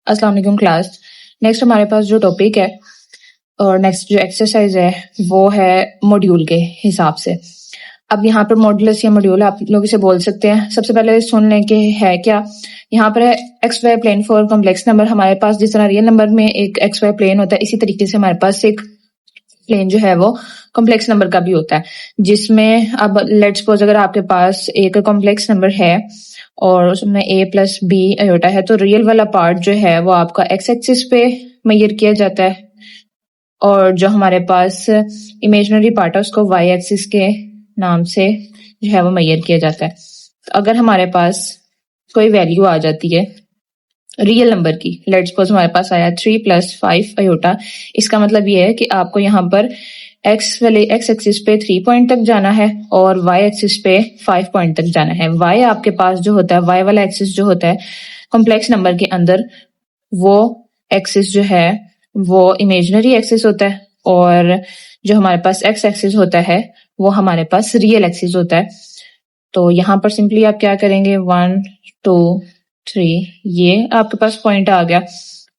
अस्सलाम वालेकुम class. Next हमारे पास जो टॉपिक है और नेक्स्ट जो एक्सरसाइज है वो है मॉड्यूल के हिसाब से। अब यहाँ पर मॉडुलस या मॉड्यूल आप लोग इसे बोल सकते हैं। सबसे पहले सुन लें कि है क्या। यहाँ पर है x y plane for complex number. हमारे पास जिस तरह रियल नंबर में एक एक्स वाई प्लेन होता है, इसी तरीके से हमारे पास एक प्लेन जो है वो कॉम्प्लेक्स नंबर का भी होता है, जिसमें अब लेट्स सपोज अगर आपके पास एक कॉम्प्लेक्स नंबर है और उसमें a प्लस बी अयोटा है, तो रियल वाला पार्ट जो है वो आपका एक्स एक्सिस पे मेजर किया जाता है और जो हमारे पास इमेजिनरी पार्ट है उसको वाई एक्सिस के नाम से जो है वो मेजर किया जाता है। तो अगर हमारे पास कोई वैल्यू आ जाती है रियल नंबर की, लेट्स सपोज हमारे पास आया 3 + 5 अयोटा, इसका मतलब ये है कि आपको यहाँ पर एक्स वाले एक्स एक्सिस पे 3 पॉइंट तक जाना है और वाई एक्सिस पे 5 पॉइंट तक जाना है। वाई आपके पास जो होता है, वाई वाला एक्सिस जो होता है कॉम्प्लेक्स नंबर के अंदर, वो एक्सिस जो है वो इमेजिनरी एक्सिस होता है और जो हमारे पास एक्स एक्सिस होता है वो हमारे पास रियल एक्सिस होता है। तो यहाँ पर सिंपली आप क्या करेंगे, 1 2 3 ये आपके पास पॉइंट आ गया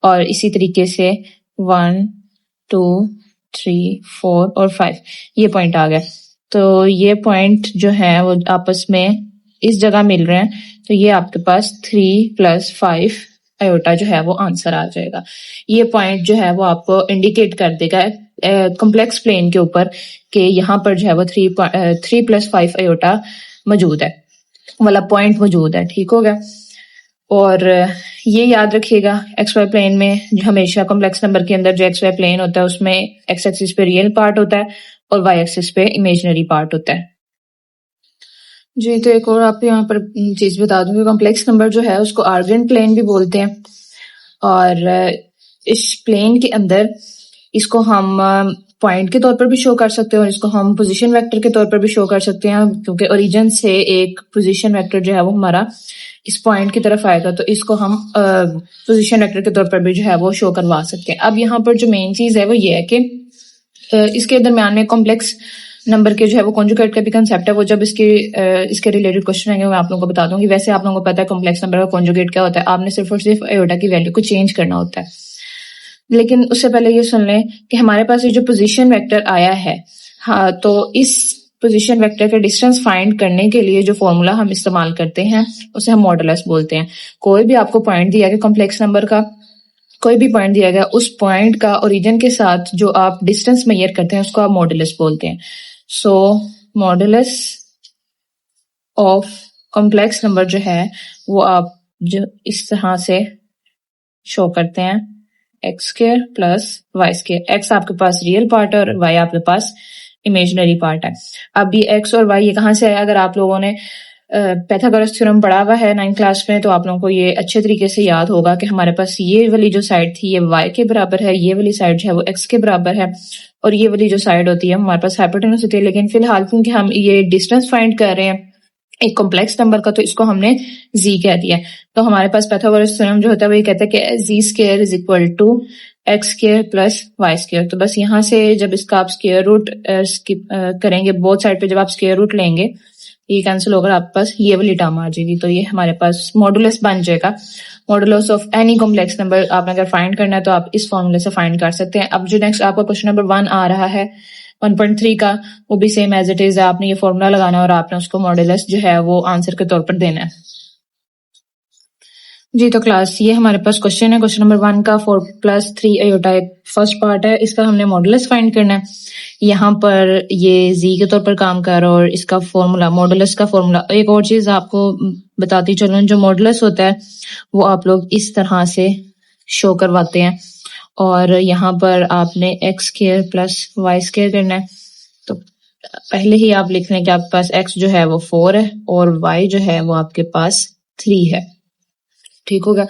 और इसी तरीके से 1 2 3 4 और 5 ये पॉइंट आ गया। तो ये पॉइंट जो है वो आपस में इस जगह मिल रहे हैं, तो ये आपके पास 3 + 5 अयोटा जो है वो आंसर आ जाएगा। ये पॉइंट जो है वो आपको इंडिकेट कर देगा कॉम्प्लेक्स प्लेन के ऊपर कि यहाँ पर जो है वो 3 + 5 अयोटा मौजूद है, वाला पॉइंट मौजूद है। ठीक हो गया। और ये याद रखिएगा एक्स वाई प्लेन में जो हमेशा कॉम्प्लेक्स नंबर के अंदर जो एक्स वाई प्लेन होता है उसमें एक्स एक्सिस पे रियल पार्ट होता है और वाई एक्सिस पे इमेजिनरी पार्ट होता है। जी, तो एक और आप यहाँ पर चीज बता दूंगी, कॉम्प्लेक्स नंबर जो है उसको आर्गेंट प्लेन भी बोलते हैं और इस प्लेन के अंदर इसको हम पॉइंट के तौर पर भी शो कर सकते हैं और इसको हम पोजीशन वेक्टर के तौर पर भी शो कर सकते हैं, क्योंकि ओरिजिन से एक पोजीशन वेक्टर जो है वो हमारा इस पॉइंट की तरफ आएगा, तो इसको हम पोजीशन वेक्टर के तौर पर भी जो है वो शो करवा सकते हैं। अब यहाँ पर जो मेन चीज है वो ये है कि इसके दरम्यान में कॉम्प्लेक्स नंबर के जो है वो कॉन्जुगेट का भी कंसेप्ट है, वो जब इसके रिलेटेड क्वेश्चन आएंगे मैं आप लोगों को बता दूंगी। वैसे आप लोगों को पता है कॉम्प्लेक्स नंबर का कॉन्जुगेट क्या होता है, आपने सिर्फ और सिर्फ अयोटा की वैल्यू को चेंज करना होता है। लेकिन उससे पहले ये सुन लें कि हमारे पास ये जो पोजीशन वेक्टर आया है, हाँ, तो इस पोजीशन वेक्टर का डिस्टेंस फाइंड करने के लिए जो फॉर्मूला हम इस्तेमाल करते हैं उसे हम मॉडुलस बोलते हैं। कोई भी आपको पॉइंट दिया गया कॉम्प्लेक्स नंबर का, कोई भी पॉइंट दिया गया, उस पॉइंट का ओरिजिन के साथ जो आप डिस्टेंस मेजर करते हैं उसको आप मॉडुलस बोलते हैं। सो मॉडुलस ऑफ कॉम्प्लेक्स नंबर जो है वो आप जो इस तरह से शो करते हैं, x² + y²। x आपके पास रियल पार्ट है और y आपके पास इमेजिनरी पार्ट है। अब ये x और y ये कहाँ से आया? अगर आप लोगों ने पाइथागोरस थ्योरम पढ़ा हुआ है 9th क्लास में, तो आप लोगों को ये अच्छे तरीके से याद होगा कि हमारे पास ये वाली जो साइड थी ये y के बराबर है, ये वाली साइड जो है वो x के बराबर है और ये वाली जो साइड होती है हमारे पास हाइपोटेनस होती है। लेकिन फिलहाल क्योंकि हम ये डिस्टेंस फाइंड कर रहे हैं एक कॉम्प्लेक्स नंबर का, तो इसको हमने z कह दिया। तो हमारे पास पाइथागोरस थ्योरम जो होता है वो ये कहता है कि z² = x² + y²। तो बस यहाँ से जब इसका आप स्क्वायर रूट करेंगे, बोथ साइड पे जब आप स्क्वायर रूट लेंगे ये कैंसिल होकर आपके पास ये वाली टर्म आ जाएगी, तो ये हमारे पास मॉडुलस बन जाएगा। Modulus of any complex number आपने अगर फाइंड करना है तो आप इस फॉर्मूले से फाइंड कर सकते हैं। अब जो नेक्स्ट आपका क्वेश्चन नंबर 1 आ रहा है 1.3 का, वो भी सेम एज इट इज है। आपने ये फॉर्मूला लगाना है और आपने उसको मॉडुलस जो है वो आंसर के तौर पर देना है। जी, तो क्लास ये हमारे पास क्वेश्चन है, क्वेश्चन नंबर 1 का 4 + 3 अयोटा एक फर्स्ट पार्ट है, इसका हमने मॉडुलस फाइंड करना है। यहाँ पर ये z के तौर पर काम कर रहा है और इसका फॉर्मूला मॉडुलस का फॉर्मूला। एक और चीज आपको बताती चलूं, जो मॉडुलस होता है वो आप लोग इस तरह से शो करवाते हैं और यहाँ पर आपने x² + y² करना है। तो पहले ही आप लिख लें कि आपके पास x जो है वो 4 है और y जो है वो आपके पास 3 है। ठीक होगा।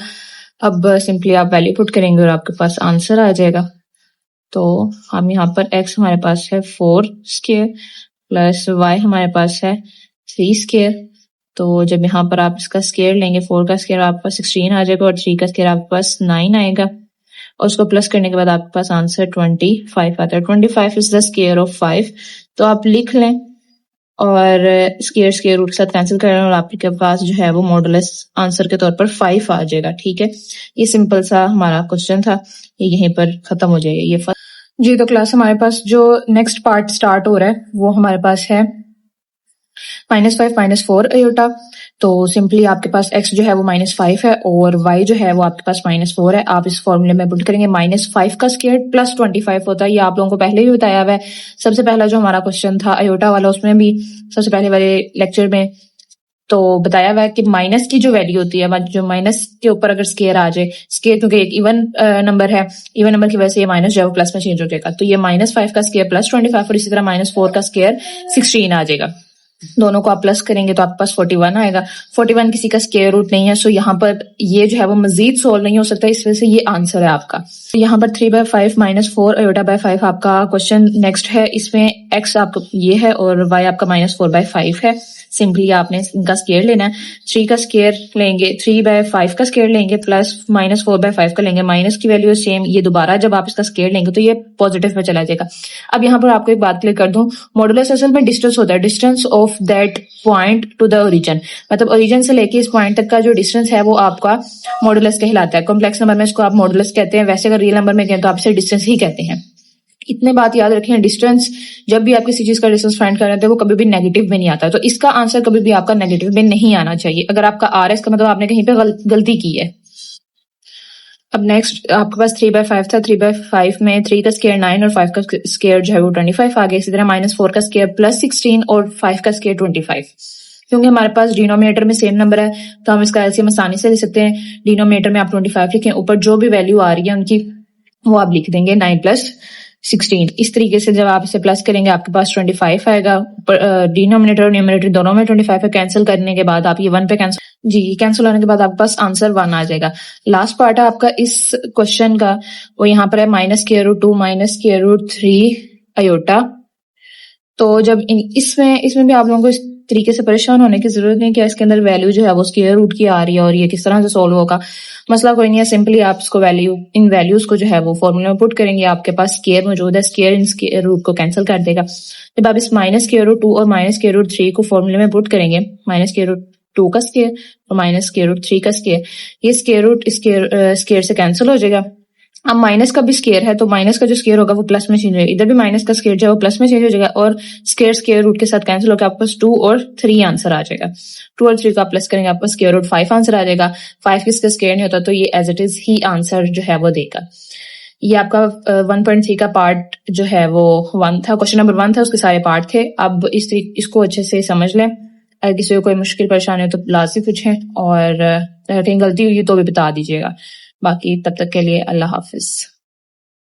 अब सिंपली आप वैल्यू पुट करेंगे और आपके पास आंसर आ जाएगा। तो हम यहाँ पर x हमारे पास है 4² + y हमारे पास है 3²। तो जब यहाँ पर आप इसका स्क्वायर लेंगे, 4 का स्क्वायर आपके पास 16 आ जाएगा और 3 का स्क्वायर आपके पास 9 आएगा और उसको प्लस करने के बाद आपके पास आंसर 25 आता है। 25 इज द स्क्वायर ऑफ 5। तो आप लिख लें और स्क्वायर रूट के साथ कैंसिल करना और आपके पास जो है वो मॉडुलस आंसर के तौर पर 5 आ जाएगा। ठीक है, ये सिंपल सा हमारा क्वेश्चन था, ये यहीं पर खत्म हो जाएगा ये जी। तो क्लास हमारे पास जो नेक्स्ट पार्ट स्टार्ट हो रहा है वो हमारे पास है -5 -4 अयोटा। तो सिंपली आपके पास x जो है वो -5 है और y जो है वो आपके पास -4 है। आप इस फॉर्मूले में पुट करेंगे -5 का स्क्वायर प्लस 25 होता है, ये आप लोगों को पहले भी बताया हुआ है। सबसे पहला जो हमारा क्वेश्चन था अयोटा वाला, उसमें भी सबसे पहले वाले लेक्चर में तो बताया हुआ है कि माइनस की जो वैल्यू होती है, जो माइनस के ऊपर अगर स्केयर आ जाए, स्केयर क्योंकि एक इवन नंबर है, इवन नंबर की वजह से ये माइनस जो है वो प्लस में चेंज हो जाएगा। तो ये -5 का स्केयर प्लस 25 और इसी तरह -4 का स्केयर 16 आ जाएगा। दोनों को आप प्लस करेंगे तो आपके पास 41 आएगा। 41 किसी का स्क्वायर रूट नहीं है, सो यहाँ पर ये जो है वो मजीद सोल्व नहीं हो सकता, इस वजह से ये आंसर है आपका। तो यहाँ पर 3/5 -4 अयोटा बाय 5 आपका क्वेश्चन नेक्स्ट है। इसमें x आपका ये है और y आपका -4/5 है। सिंपली आपने इनका स्क्वायर लेना है। 3 का स्क्वायर लेंगे, 3/5 का स्क्वायर लेंगे प्लस -4/5 का लेंगे, माइनस की वैल्यू सेम, ये दोबारा जब आप इसका स्क्वायर लेंगे तो ये पॉजिटिव में चला जाएगा। अब यहाँ पर आपको एक बात क्लियर कर दूं, मॉडुलस असल में डिस्टेंस होता है, distance of that point two the origin, मतलब ओरिजिन से लेके इस पॉइंट तक का जो डिस्टेंस है वो आपका मॉडुलस कहलाता है। कॉम्प्लेक्स नंबर में इसको आप मॉडुलस कहते हैं, वैसे अगर रियल नंबर में कहें तो आप इसे डिस्टेंस ही कहते हैं। इतने बात याद रखें, डिस्टेंस जब भी आप किसी चीज का डिस्टेंस फाइंड कर रहे थे वो कभी भी नेगेटिव में नहीं आता, तो इसका आंसर कभी भी आपका नेगेटिव में नहीं आना चाहिए। अगर आपका आ रहा है इसका मतलब आपने कहीं पे गलती की है। अब नेक्स्ट आपके पास 3/5 था, 3/5 में 3 का स्क्वायर 9 और 5 का स्क्वायर जो है वो 25 आ गया। इसी तरह -4 का स्क्वायर प्लस 16 और 5 का स्क्वायर 25। क्योंकि हमारे पास डिनोमिनेटर में सेम नंबर है तो हम इसका एलसीएम आसानी से ले सकते हैं। डिनोमिनेटर में आप 25 लिखें, ऊपर जो भी वैल्यू आ रही है उनकी वो आप लिख देंगे 9 + 16। इस तरीके से जब आप इसे प्लस करेंगे आपके पास 25 आएगा। डिनोमिनेटर और न्यूमरेटर दोनों में 25 है, कैंसिल करने के बाद आप ये 1 पे कैंसिल होने के बाद आपके पास आंसर 1 आ जाएगा। लास्ट पार्ट है आपका इस क्वेश्चन का, वो यहाँ पर है -√2 -√3 अयोटा। तो जब इसमें भी आप लोगों को इस तरीके से परेशान होने की जरूरत नहीं कि इसके अंदर वैल्यू जो है वो स्क्वायर रूट की आ रही है और ये किस तरह से सोल्व होगा। मसला कोई नहीं है, सिंपली आप इसको इन वैल्यूज को जो है वो फॉर्मूले में पुट करेंगे, आपके पास स्क्वायर मौजूद है, स्क्वायर इन स्क्वायर रूट को कैंसिल कर देगा। जब आप इस -√2 और -√3 को फॉर्मूले में पुट करेंगे, -√2 का स्क्वायर और -√3 का स्क्वायर, ये स्क्वायर रूट स्क्वायर से कैंसिल हो जाएगा। अब माइनस का भी स्क्वायर है तो माइनस का जो स्क्वायर होगा वो प्लस में चेंज होगा, इधर भी माइनस का स्क्वायर जो है वो प्लस में चेंज हो जाएगा और स्क्वायर रूट के साथ कैंसिल होकर आपके पास 2 और 3 आंसर आ जाएगा। 2 और 3 का प्लस करेंगे आपको स्क्वायर रूट 5 आंसर आ जाएगा। 5 किसका स्क्वायर नहीं होता तो ये एज इट इज ही आंसर जो है वो देगा। ये आपका 1.3 का पार्ट जो है वो 1 था, क्वेश्चन नंबर 1 था, उसके सारे पार्ट थे। अब इसको अच्छे से समझ लें, अगर किसी को कोई मुश्किल परेशानी हो तो लाजमी पूछें और कहीं गलती हुई तो भी बता दीजिएगा। बाकी तब तक के लिए अल्लाह हाफिज।